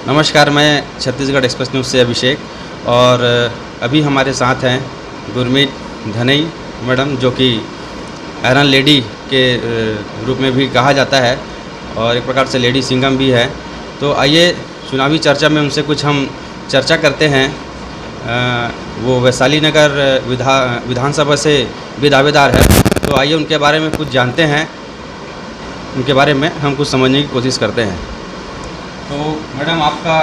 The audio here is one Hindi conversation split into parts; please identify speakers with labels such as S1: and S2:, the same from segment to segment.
S1: नमस्कार, मैं छत्तीसगढ़ एक्सप्रेस न्यूज़ से अभिषेक और अभी हमारे साथ हैं गुरमीत धनई मैडम, जो कि आयरन लेडी के रूप में भी कहा जाता है और एक प्रकार से लेडी सिंघम भी है। तो आइए चुनावी चर्चा में उनसे कुछ हम चर्चा करते हैं। वो वैशाली नगर विधानसभा से भी दावेदार है, तो आइए उनके बारे में कुछ जानते हैं, उनके बारे में हम कुछ समझने की कोशिश करते हैं। तो मैडम, आपका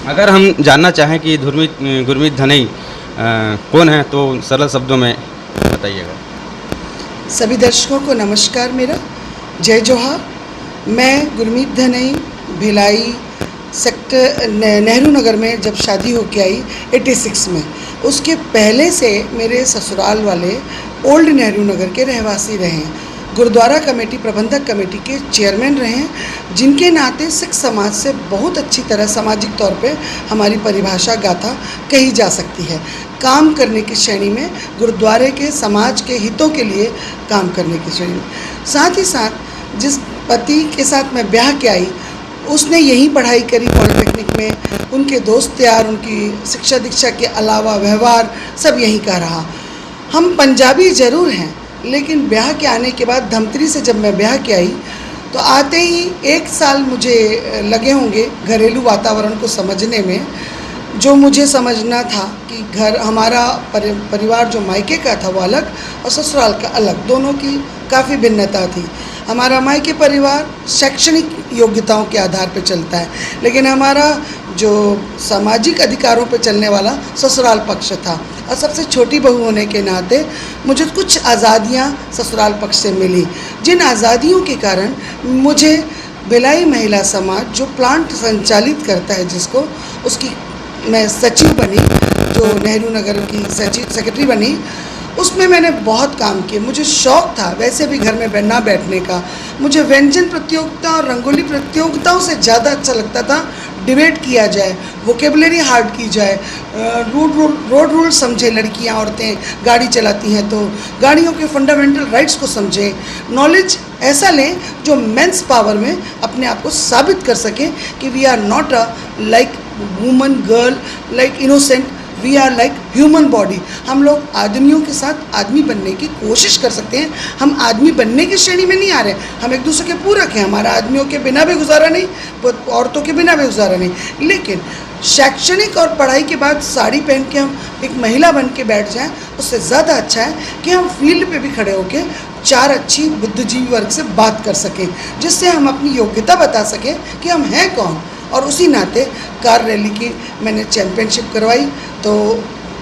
S1: अगर हम जानना चाहें कि गुरमीत धनई कौन है, तो सरल शब्दों में बताइएगा।
S2: सभी दर्शकों को नमस्कार, मेरा जय जोहार। मैं गुरमीत धनई भिलाई सेक्टर नेहरू नगर में जब शादी होके आई 86 में, उसके पहले से मेरे ससुराल वाले ओल्ड नेहरू नगर के रहवासी रहे हैं। गुरुद्वारा कमेटी प्रबंधक कमेटी के चेयरमैन रहे हैं, जिनके नाते सिख समाज से बहुत अच्छी तरह सामाजिक तौर पे हमारी परिभाषा गाथा कही जा सकती है। काम करने की श्रेणी में, गुरुद्वारे के समाज के हितों के लिए काम करने की श्रेणी में। साथ ही साथ जिस पति के साथ मैं ब्याह के आई, उसने यही पढ़ाई करी पॉलिटेक्निक में। उनके दोस्त यार, उनकी शिक्षा दीक्षा के अलावा व्यवहार सब यहीं का रहा। हम पंजाबी ज़रूर हैं, लेकिन ब्याह के आने के बाद धमतरी से जब मैं ब्याह के आई, तो आते ही 1 साल मुझे लगे होंगे घरेलू वातावरण को समझने में। जो मुझे समझना था कि घर हमारा परिवार जो मायके का था वो अलग और ससुराल का अलग, दोनों की काफ़ी भिन्नता थी। हमारा मायके परिवार शैक्षणिक योग्यताओं के आधार पर चलता है, लेकिन हमारा जो सामाजिक अधिकारों पर चलने वाला ससुराल पक्ष था। और सबसे छोटी बहू होने के नाते मुझे कुछ आज़ादियाँ ससुराल पक्ष से मिली, जिन आज़ादियों के कारण मुझे भिलाई महिला समाज जो प्लांट संचालित करता है, जिसको उसकी मैं सचिव बनी, जो नेहरू नगर की सचिव सेक्रेटरी बनी, उसमें मैंने बहुत काम किए। मुझे शौक़ था वैसे भी घर में ना बैठने का। मुझे व्यंजन प्रतियोगिता और रंगोली प्रतियोगिताओं से ज़्यादा अच्छा लगता था डिबेट किया जाए, वोकेबलरी हार्ड की जाए, रोड रूल समझे। लड़कियां औरतें गाड़ी चलाती हैं तो गाड़ियों के फंडामेंटल राइट्स को समझें। नॉलेज ऐसा लें जो मेंस पावर में अपने आप को साबित कर सकें कि we are not a like woman girl, like innocent, we are like human body. हम लोग आदमियों के साथ आदमी बनने की कोशिश कर सकते हैं। हम आदमी बनने की श्रेणी में नहीं आ रहे, हम एक दूसरे के पूरक हैं। हमारा आदमियों के बिना भी गुजारा नहीं, औरतों के बिना भी गुजारा नहीं। लेकिन शैक्षणिक और पढ़ाई के बाद साड़ी पहन के हम एक महिला बन के बैठ जाएं, उससे ज़्यादा अच्छा है कि हम फील्ड पे भी खड़े होकर 4 अच्छी बुद्धिजीवी वर्ग से बात कर सकें, जिससे हम अपनी योग्यता बता सकें कि हम हैं कौन। और उसी नाते कार रैली की मैंने चैम्पियनशिप करवाई, तो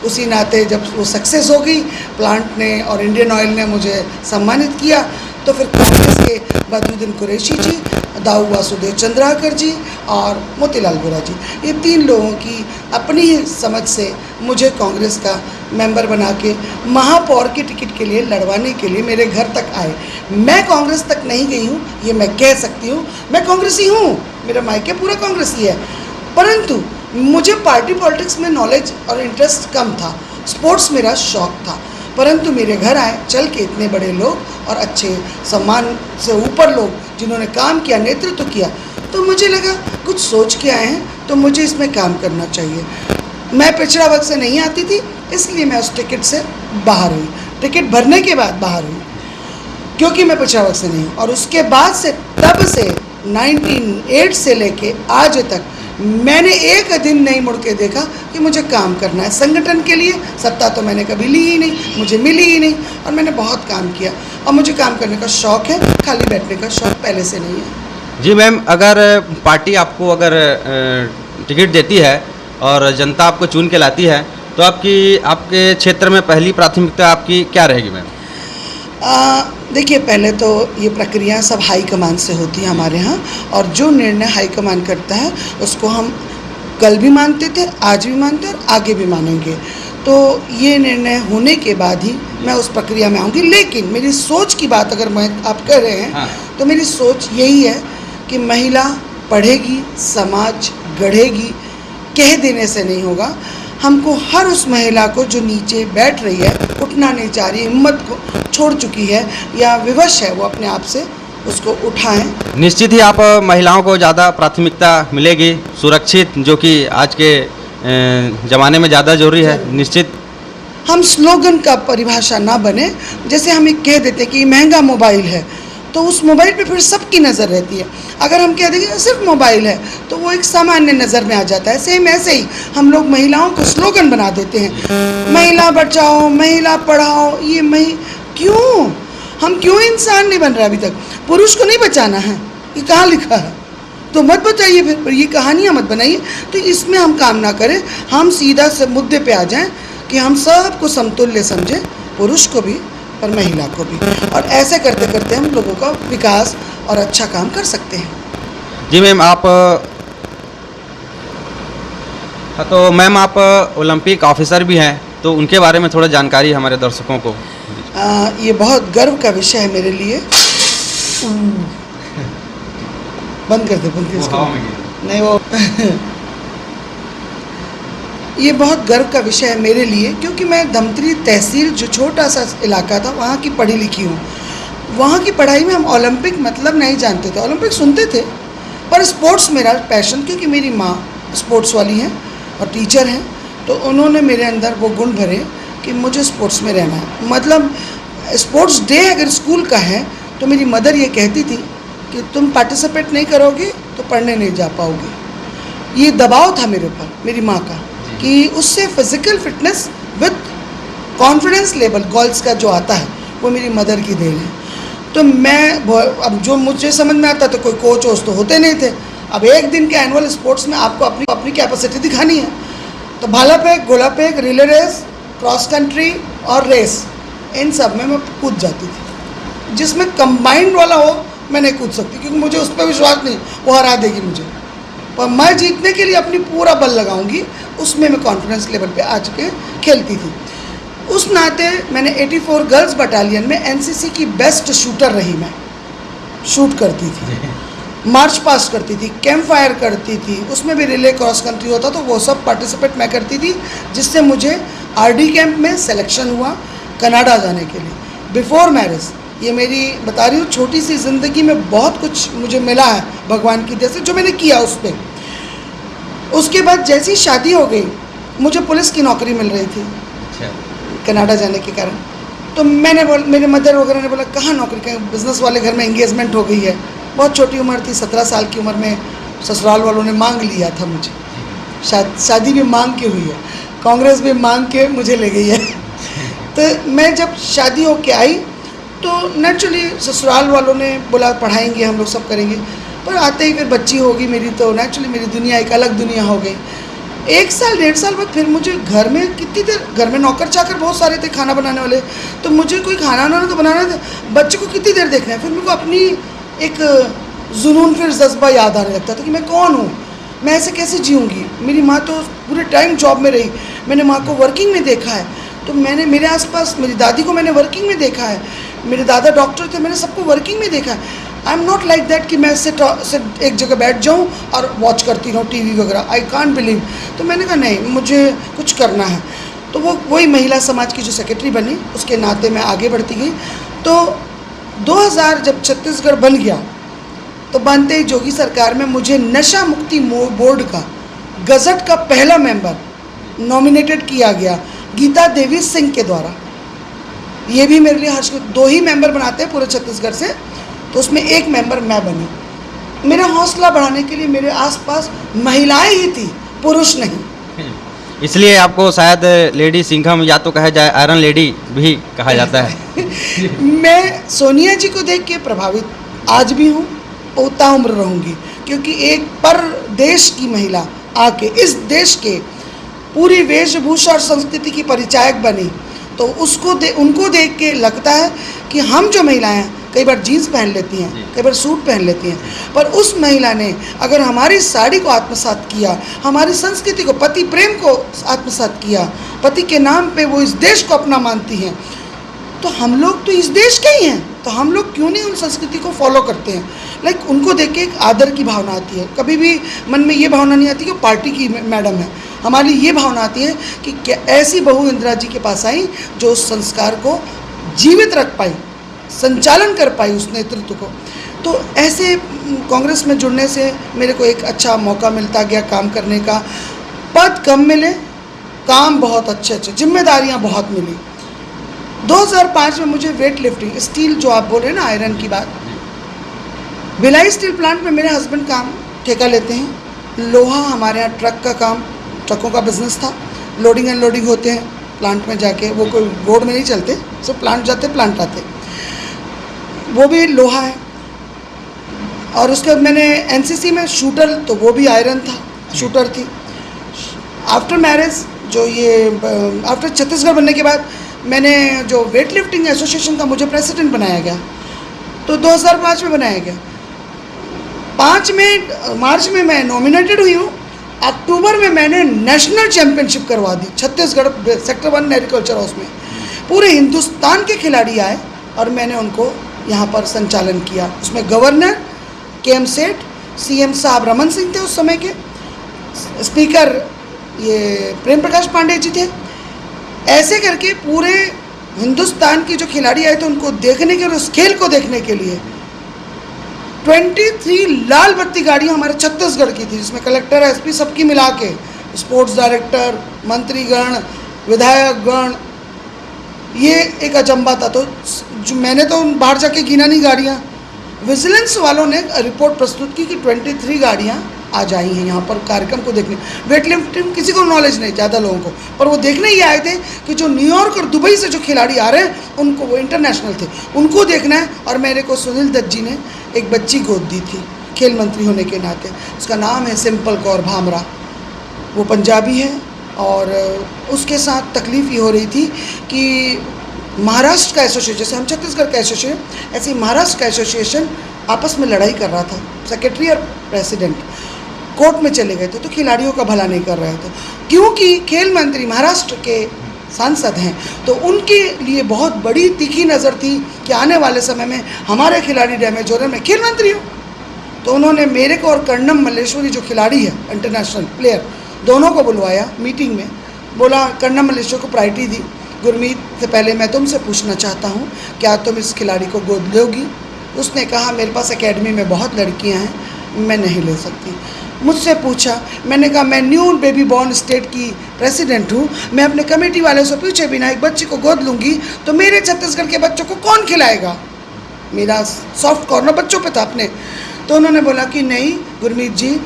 S2: उसी नाते जब वो सक्सेस हो गई, प्लांट ने और इंडियन ऑयल ने मुझे सम्मानित किया, तो फिर कांग्रेस के बदरुद्दीन कुरैशी जी, दाऊ वासुदेव चंद्राकर जी और मोतीलाल वोरा जी, ये 3 लोगों की अपनी ही समझ से मुझे कांग्रेस का मेंबर बना के महापौर की टिकट के लिए लड़वाने के लिए मेरे घर तक आए। मैं कांग्रेस तक नहीं गई हूँ, ये मैं कह सकती हूँ। मैं कांग्रेसी हूँ, मेरा मायके पूरा कांग्रेसी है, परंतु मुझे पार्टी पॉलिटिक्स में नॉलेज और इंटरेस्ट कम था। स्पोर्ट्स मेरा शौक़ था, परंतु मेरे घर आए चल के इतने बड़े लोग और अच्छे सम्मान से ऊपर लोग जिन्होंने काम किया, नेतृत्व किया, तो मुझे लगा कुछ सोच के आए हैं तो मुझे इसमें काम करना चाहिए। मैं पिछड़ा वर्ग से नहीं आती थी, इसलिए मैं उस टिकट से बाहर हुई। टिकट भरने के बाद बाहर हुई, क्योंकि मैं पिछड़ा वर्ग से नहीं हूँ। और उसके बाद से, तब से 1908 से लेके आज तक मैंने एक दिन नहीं मुड़ के देखा कि मुझे काम करना है संगठन के लिए। सत्ता तो मैंने कभी ली ही नहीं, मुझे मिली ही नहीं, और मैंने बहुत काम किया और मुझे काम करने का शौक़ है, खाली बैठने का शौक़ पहले से नहीं है।
S1: जी मैम, अगर पार्टी आपको अगर टिकट देती है और जनता आपको चुन के लाती है, तो आपके क्षेत्र में पहली प्राथमिकता आपकी क्या रहेगी मैम?
S2: देखिए, पहले तो ये प्रक्रिया सब हाईकमान से होती है हमारे यहाँ, और जो निर्णय हाईकमान करता है उसको हम कल भी मानते थे, आज भी मानते हैं और आगे भी मानेंगे। तो ये निर्णय होने के बाद ही मैं उस प्रक्रिया में आऊँगी। लेकिन मेरी सोच की बात अगर आप कह रहे हैं, हाँ, तो मेरी सोच यही है कि महिला पढ़ेगी, समाज गढ़ेगी, कह देने से नहीं होगा। हमको हर उस महिला को जो नीचे बैठ रही है, उठना नहीं चाह रही, हिम्मत को छोड़ चुकी है या विवश है वो अपने आप से, उसको उठाएं।
S1: निश्चित ही आप महिलाओं को ज़्यादा प्राथमिकता मिलेगी, सुरक्षित, जो कि आज के ज़माने में ज़्यादा ज़रूरी है। निश्चित
S2: हम स्लोगन का परिभाषा ना बने, जैसे हम एक कह देते कि महंगा मोबाइल है तो उस मोबाइल पे फिर सबकी नज़र रहती है। अगर हम कह देंगे सिर्फ मोबाइल है तो वो एक सामान्य नज़र में आ जाता है। सेम ऐसे ही हम लोग महिलाओं को स्लोगन बना देते हैं, महिला बचाओ, महिला पढ़ाओ। क्यों हम क्यों इंसान नहीं बन रहे अभी तक? पुरुष को नहीं बचाना है, ये कहाँ लिखा है? तो मत बचाइए फिर, ये कहानियाँ मत बनाइए। तो इसमें हम काम ना करें, हम सीधा से मुद्दे पे आ जाएं कि हम सबको समतुल्य समझें, पुरुष को भी और महिला को भी। और ऐसे करते करते हम लोगों का विकास और अच्छा काम कर सकते हैं।
S1: जी मैम, आप तो मैम आप ओलंपिक ऑफिसर भी हैं, तो उनके बारे में थोड़ा जानकारी हमारे दर्शकों को।
S2: ये बहुत गर्व का विषय है मेरे लिए। बंद कर दे इसको। नहीं वो ये बहुत गर्व का विषय है मेरे लिए, क्योंकि मैं धमतरी तहसील जो छोटा सा इलाका था वहाँ की पढ़ी लिखी हूँ। वहाँ की पढ़ाई में हम ओलंपिक मतलब नहीं जानते थे, ओलंपिक सुनते थे, पर स्पोर्ट्स मेरा पैशन, क्योंकि मेरी माँ स्पोर्ट्स वाली हैं और टीचर हैं, तो उन्होंने मेरे अंदर वो गुण भरे कि मुझे स्पोर्ट्स में रहना है। मतलब स्पोर्ट्स डे अगर स्कूल का है तो मेरी मदर ये कहती थी कि तुम पार्टिसिपेट नहीं करोगे तो पढ़ने नहीं जा पाओगे। ये दबाव था मेरे ऊपर मेरी माँ का कि उससे physical fitness with confidence level girls का जो आता है वो मेरी मदर की देन है। तो मैं अब जो मुझे समझ में आता तो कोई कोच वोच तो होते नहीं थे। अब एक दिन के एनुअल स्पोर्ट्स में आपको अपनी कैपेसिटी दिखानी है, तो भाला फेंक, गोला फेंक, रिले रेस, क्रॉस कंट्री और रेस, इन सब में मैं कूद जाती थी। जिसमें कंबाइंड वाला हो मैं नहीं कूद सकती, क्योंकि मुझे उस पर विश्वास नहीं, वो हरा देगी मुझे। पर मैं जीतने के लिए अपनी पूरा बल लगाऊंगी, उसमें मैं कॉन्फिडेंस लेवल पे आ के खेलती थी। उस नाते मैंने 84 गर्ल्स बटालियन में एनसीसी की बेस्ट शूटर रही। मैं शूट करती थी, मार्च पास्ट करती थी, कैंप फायर करती थी, उसमें भी रिले क्रॉस कंट्री होता तो वो सब पार्टिसिपेट मैं करती थी, जिससे मुझे आरडी कैंप में सिलेक्शन हुआ कनाडा जाने के लिए बिफोर मैरिज। ये मेरी बता रही हूँ छोटी सी ज़िंदगी में बहुत कुछ मुझे मिला है भगवान की दया से, जो मैंने किया उस पर। उसके बाद जैसी शादी हो गई, मुझे पुलिस की नौकरी मिल रही थी कनाडा जाने के कारण। तो मेरे मदर वगैरह ने बोला कहाँ नौकरी, कहीं बिज़नेस वाले घर में एंगेजमेंट हो गई है। बहुत छोटी उम्र थी, 17 साल की उम्र में ससुराल वालों ने मांग लिया था मुझे। शादी भी मांग के हुई है, कांग्रेस भी मांग के मुझे ले गई है। तो मैं जब शादी होके आई तो नेचुरली ससुराल वालों ने बोला पढ़ाएंगे हम लोग, सब करेंगे। पर आते ही फिर बच्ची होगी मेरी, तो नेचुरली मेरी दुनिया एक अलग दुनिया हो गई। 1 साल 1.5 साल बाद फिर मुझे घर में कितनी देर, घर में नौकर चाकर बहुत सारे थे खाना बनाने वाले, तो मुझे कोई खाना वाना तो बनाना था, बच्चे को कितनी देर देखना है। फिर मेरे को अपनी एक जुनून, फिर जज्बा याद आने लगता था कि मैं कौन हूँ, मैं ऐसे कैसे जीऊँगी। मेरी माँ तो पूरे टाइम जॉब में रही, मैंने माँ को वर्किंग में देखा है। तो मैंने मेरे आसपास मेरी दादी को मैंने वर्किंग में देखा है, मेरे दादा डॉक्टर थे, मैंने सबको वर्किंग में देखा है। I am not like that कि मैं सिर्फ एक जगह बैठ जाऊँ और वॉच करती रहूँ टीवी वगैरह। I can't believe. तो मैंने कहा नहीं, मुझे कुछ करना है। तो वही महिला समाज की जो सेक्रेटरी बनी, उसके नाते मैं आगे बढ़ती गई। तो 2000 जब छत्तीसगढ़ बन गया, तो बनते ही जोगी सरकार में मुझे नशा मुक्ति बोर्ड का गजट का पहला मेंबर नॉमिनेटेड किया गया गीता देवी सिंह के द्वारा। ये भी मेरे लिए हर्ष, 2 ही मेंबर बनाते हैं पूरे छत्तीसगढ़ से, तो उसमें एक मेंबर मैं बनी। मेरा हौसला बढ़ाने के लिए मेरे आसपास महिलाएं ही थी, पुरुष नहीं।
S1: इसलिए आपको शायद लेडी सिंघम या तो कहा जाए आयरन लेडी भी कहा जाता है।
S2: मैं सोनिया जी को देख के प्रभावित आज भी हूँ, उतना उम्र रहूँगी, क्योंकि एक पर देश की महिला आके इस देश के पूरी वेशभूषा और संस्कृति की परिचायक बनी, तो उनको देख के लगता है कि हम जो महिलाएं हैं, कई बार जीन्स पहन लेती हैं, कई बार सूट पहन लेती हैं, पर उस महिला ने अगर हमारी साड़ी को आत्मसात किया, हमारी संस्कृति को, पति प्रेम को आत्मसात किया, पति के नाम पे वो इस देश को अपना मानती हैं, तो हम लोग तो इस देश के ही हैं, तो हम लोग क्यों नहीं उन संस्कृति को फॉलो करते हैं। लाइक उनको देख के एक आदर की भावना आती है। कभी भी मन में ये भावना नहीं आती कि पार्टी की मैडम है। हमारी ये भावना आती है कि क्या ऐसी बहू इंदिरा जी के पास आई जो उस संस्कार को जीवित रख पाई, संचालन कर पाई उस नेतृत्व को। तो ऐसे कांग्रेस में जुड़ने से मेरे को एक अच्छा मौका मिलता गया काम करने का। पद कम मिले, काम बहुत अच्छे, जिम्मेदारियां बहुत मिली। 2005 में मुझे वेट लिफ्टिंग, स्टील जो आप बोल रहे हैं ना, आयरन की बात, भिलाई स्टील प्लांट में मेरे हस्बैंड काम ठेका लेते हैं। लोहा हमारे यहाँ ट्रक का काम, ट्रकों का बिजनेस था, लोडिंग अनलोडिंग होते हैं प्लांट में जाके, वो कोई रोड में नहीं चलते, सिर्फ प्लांट जाते प्लांट आते, वो भी लोहा है। और उसके बाद मैंने एनसीसी में शूटर, तो वो भी आयरन था, शूटर थी। आफ्टर मैरिज जो ये आफ्टर छत्तीसगढ़ बनने के बाद मैंने जो वेट लिफ्टिंग एसोसिएशन का मुझे प्रेसिडेंट बनाया गया, तो 2005 में बनाया गया। 5 मार्च में मैं नॉमिनेटेड हुई हूँ। अक्टूबर में मैंने नेशनल चैम्पियनशिप करवा दी छत्तीसगढ़ सेक्टर 1 एग्रीकल्चर हाउस में। पूरे हिंदुस्तान के खिलाड़ी आए और मैंने उनको यहाँ पर संचालन किया। उसमें गवर्नर केएम सेठ, सीएम साहब रमन सिंह थे उस समय के, स्पीकर ये प्रेम प्रकाश पांडे जी थे। ऐसे करके पूरे हिंदुस्तान की जो खिलाड़ी आए थे उनको देखने के और उस खेल को देखने के लिए 23 लाल बत्ती गाड़ियाँ हमारे छत्तीसगढ़ की थी, जिसमें कलेक्टर एसपी सबकी मिला के, स्पोर्ट्स डायरेक्टर, मंत्रीगण, विधायकगण, ये एक अचंबा था। तो जो मैंने तो बाहर जाके गिना नहीं गाड़ियाँ, विजिलेंस वालों ने रिपोर्ट प्रस्तुत की कि 23 गाड़ियाँ आज आई हैं यहाँ पर कार्यक्रम को देखने। वेट लिफ्टिंग किसी को नॉलेज नहीं, ज़्यादा लोगों को, पर वो देखने ही आए थे कि जो न्यूयॉर्क और दुबई से जो खिलाड़ी आ रहे हैं उनको, वो इंटरनेशनल थे, उनको देखना है। और मेरे को सुनील दत्त जी ने एक बच्ची गोद दी थी खेल मंत्री होने के नाते, उसका नाम है सिंपल कौर भामरा, वो पंजाबी है। और उसके साथ तकलीफ़ ये हो रही थी कि महाराष्ट्र का एसोसिएशन, जैसे हम छत्तीसगढ़ का एसोसिएशन, ऐसे ही महाराष्ट्र का एसोसिएशन आपस में लड़ाई कर रहा था। सेक्रेटरी और प्रेसिडेंट कोर्ट में चले गए थे, तो खिलाड़ियों का भला नहीं कर रहे थे। क्योंकि खेल मंत्री महाराष्ट्र के सांसद हैं, तो उनके लिए बहुत बड़ी तीखी नज़र थी कि आने वाले समय में हमारे खिलाड़ी डैमेज हो रहे हैं, मैं खेल मंत्री हूँ। तो उन्होंने मेरे को और कर्णम मल्लेश्वरी जो खिलाड़ी है इंटरनेशनल प्लेयर, दोनों को बुलवाया मीटिंग में। बोला कर्णम मल्लेश्वरी को प्रायोरिटी दी, गुरमीत से पहले मैं तुमसे पूछना चाहता हूँ, क्या तुम इस खिलाड़ी को गोद लोगी? उसने कहा मेरे पास एकेडमी में बहुत लड़कियाँ हैं, मैं नहीं ले सकती। मुझसे पूछा, मैंने कहा मैं न्यू बेबी बॉर्न स्टेट की प्रेसिडेंट हूँ, मैं अपने कमेटी वाले से पूछे बिना एक बच्ची को गोद लूँगी तो मेरे छत्तीसगढ़ के बच्चों को कौन खिलाएगा? मेरा सॉफ्ट कॉर्नर बच्चों पे था अपने। तो उन्होंने बोला कि नहीं गुरमीत जी,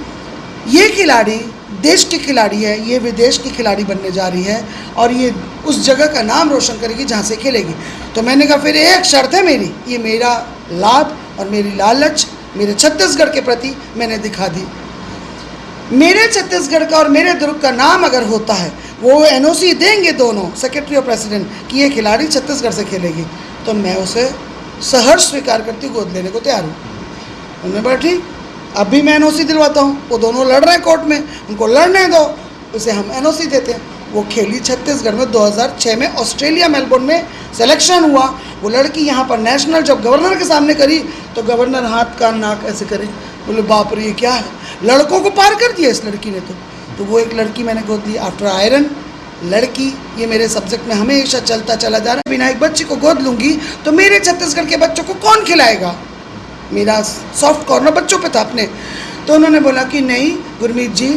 S2: ये खिलाड़ी देश की खिलाड़ी है, ये विदेश की खिलाड़ी बनने जा रही है और ये उस जगह का नाम रोशन करेगी जहाँ से खेलेगी। तो मैंने कहा फिर एक शर्त है मेरी, ये मेरा लाभ और मेरी लालच मेरे छत्तीसगढ़ के प्रति मैंने दिखा दी। मेरे छत्तीसगढ़ का और मेरे दुर्ग का नाम अगर होता है, वो एनओसी देंगे दोनों सेक्रेटरी और प्रेसिडेंट कि ये खिलाड़ी छत्तीसगढ़ से खेलेगी, तो मैं उसे सहर्ष स्वीकार करती हूँ, गोद लेने को तैयार हूँ। उन्होंने बोला ठीक, अब भी मैं एनओसी दिलवाता हूँ। वो दोनों लड़ रहे हैं कोर्ट में, उनको लड़ने दो, उसे हम एनओसी देते हैं। वो खेली छत्तीसगढ़ में। 2006 में ऑस्ट्रेलिया मेलबोर्न में सिलेक्शन हुआ। वो लड़की यहाँ पर नेशनल जब गवर्नर के सामने करी तो गवर्नर हाथ कान नाक ऐसे करे, बोले बाप रे ये क्या है, लड़कों को पार कर दिया इस लड़की ने। तो वो एक लड़की मैंने गोद ली। आफ्टर आयरन लड़की, ये मेरे सब्जेक्ट में हमेशा चलता चला जा रहा है। बिना एक बच्ची को गोद लूँगी तो मेरे छत्तीसगढ़ के बच्चों को कौन खिलाएगा? मेरा सॉफ्ट कॉर्नर बच्चों पे था अपने। तो उन्होंने बोला कि नहीं गुरमीत जी,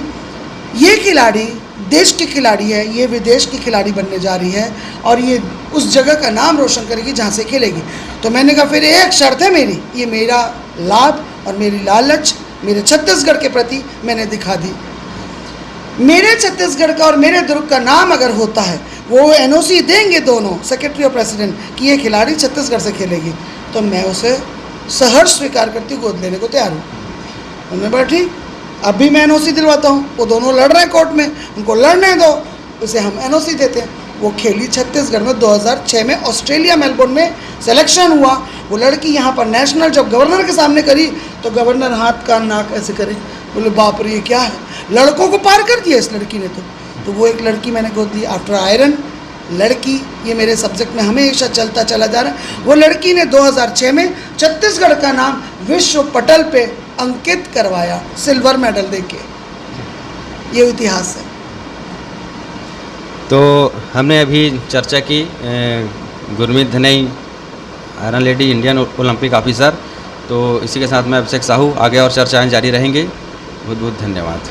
S2: ये खिलाड़ी देश की खिलाड़ी है, ये विदेश की खिलाड़ी बनने जा रही है और ये उस जगह का नाम रोशन करेगी जहाँ से खेलेगी। तो मैंने कहा फिर एक शर्त है मेरी, ये मेरा लाभ और मेरी लालच मेरे छत्तीसगढ़ के प्रति मैंने दिखा दी। मेरे छत्तीसगढ़ का और मेरे दुर्ग का नाम अगर होता है, वो एनओसी देंगे दोनों सेक्रेटरी और प्रेसिडेंट कि ये खिलाड़ी छत्तीसगढ़ से खेलेगी, तो मैं उसे सहर्ष स्वीकार करती हूँ, गोद लेने को तैयार हूँ। उन्होंने बोला ठीक, अब भी मैं एनओसी दिलवाता हूँ। वो दोनों लड़ रहे हैं कोर्ट में, उनको लड़ने दो, उसे हम एनओसी देते हैं। वो खेली छत्तीसगढ़ में। 2006 में ऑस्ट्रेलिया मेलबोर्न में सिलेक्शन हुआ। वो लड़की यहाँ पर नेशनल जब गवर्नर के सामने करी तो गवर्नर हाथ कान नाक ऐसे करे, बोले बाप रे ये क्या है, लड़कों को पार कर दिया इस लड़की ने। तो वो एक लड़की मैंने गोद ली। आफ्टर आयरन लड़की, ये मेरे सब्जेक्ट में हमेशा चलता चला जा रहा है। वो लड़की ने 2006 में छत्तीसगढ़ का नाम विश्व पटल पे अंकित करवाया, सिल्वर मेडल देके। ये इतिहास है।
S1: तो हमने अभी चर्चा की Gurmeet Dhanai, iron lady Indian Olympic officer. तो तो इसी के साथ मैं अभिषेक साहू, आगे और चर्चाएँ जारी रहेंगे। बहुत बहुत धन्यवाद।